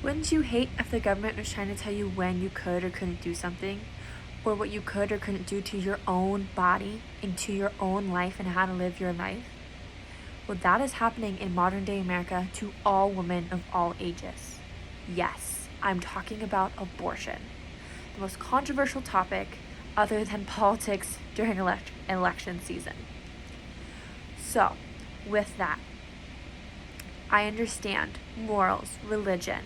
Wouldn't you hate if the government was trying to tell you when you could or couldn't do something? Or what you could or couldn't do to your own body and to your own life and how to live your life? Well, that is happening in modern day America to all women of all ages. Yes, I'm talking about abortion, the most controversial topic other than politics during election season. So, with that, I understand morals, religion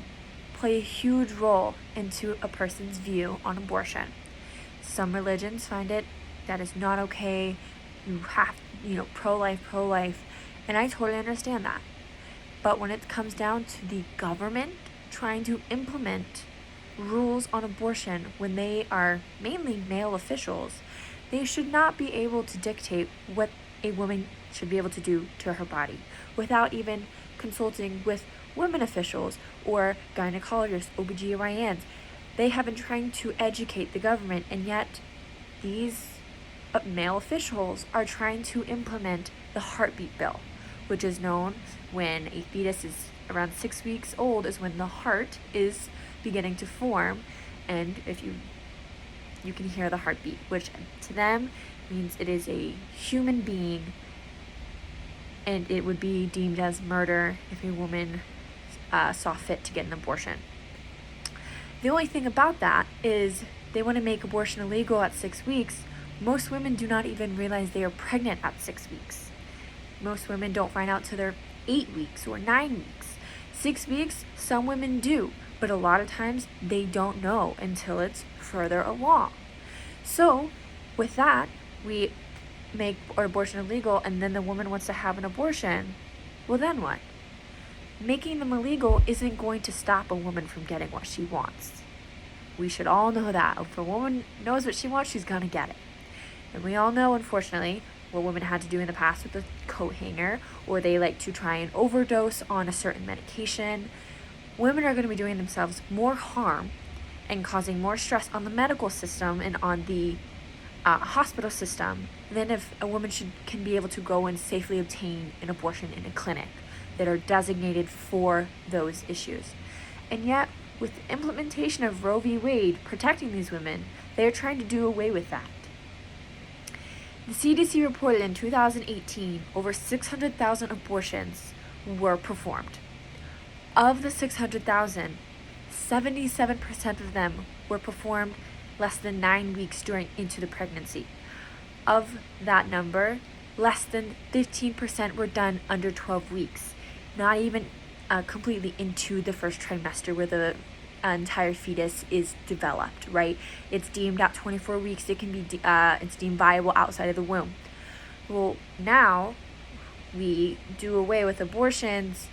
play a huge role into a person's view on abortion. Some religions find it that is not okay. You have, pro-life, and I totally understand that. But when it comes down to the government trying to implement rules on abortion when they are mainly male officials, they should not be able to dictate what a woman should be able to do to her body without even consulting with women officials or gynecologists, OBGYNs. They have been trying to educate the government, and yet these male officials are trying to implement the heartbeat bill, which is known when a fetus is around 6 weeks old is when the heart is beginning to form, and if you can hear the heartbeat, which to them means it is a human being, and it would be deemed as murder if a woman saw fit to get an abortion. The only thing about that is they want to make abortion illegal at 6 weeks. Most women do not even realize they are pregnant at 6 weeks. Most women don't find out till they're 8 weeks or 9 weeks. 6 weeks, some women do, but a lot of times they don't know until it's further along. So with that, we make abortion illegal, and then the woman wants to have an abortion. Well, then what? Making them illegal isn't going to stop a woman from getting what she wants. We should all know that. If a woman knows what she wants, she's gonna get it. And we all know, unfortunately, what women had to do in the past with the coat hanger, or they like to try and overdose on a certain medication. Women are going to be doing themselves more harm and causing more stress on the medical system and on the hospital system than if a woman can be able to go and safely obtain an abortion in a clinic that are designated for those issues. And yet, with the implementation of Roe v. Wade protecting these women, they are trying to do away with that. The CDC reported in 2018 over 600,000 abortions were performed. Of the 600,000, 77% of them were performed less than 9 weeks into the pregnancy. Of that number, less than 15% were done under 12 weeks, not even completely into the first trimester where the entire fetus is developed, right? It's deemed at 24 weeks, it can be it's deemed viable outside of the womb. Well, now we do away with abortions.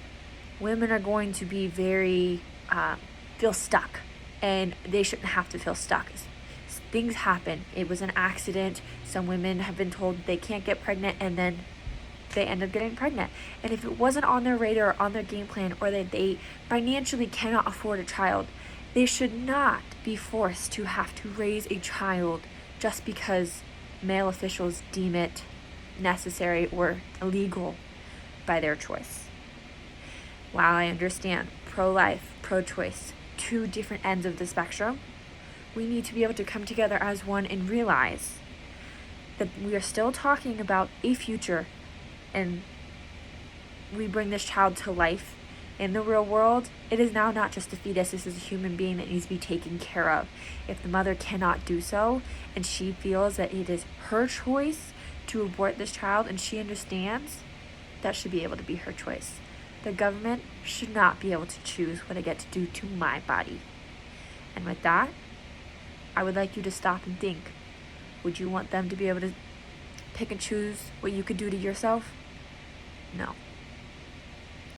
Women are going to be very feel stuck, and they shouldn't have to feel stuck. Things happen. It was an accident. Some women have been told they can't get pregnant, and then they end up getting pregnant. And if it wasn't on their radar or on their game plan, or that they financially cannot afford a child, they should not be forced to have to raise a child just because male officials deem it necessary or illegal by their choice. While I understand pro-life, pro-choice, two different ends of the spectrum, we need to be able to come together as one and realize that we are still talking about a future, and we bring this child to life. In the real world, it is now not just a fetus, this is a human being that needs to be taken care of. If the mother cannot do so, and she feels that it is her choice to abort this child, and she understands, that should be able to be her choice. The government should not be able to choose what I get to do to my body. And with that, I would like you to stop and think. Would you want them to be able to pick and choose what you could do to yourself? No.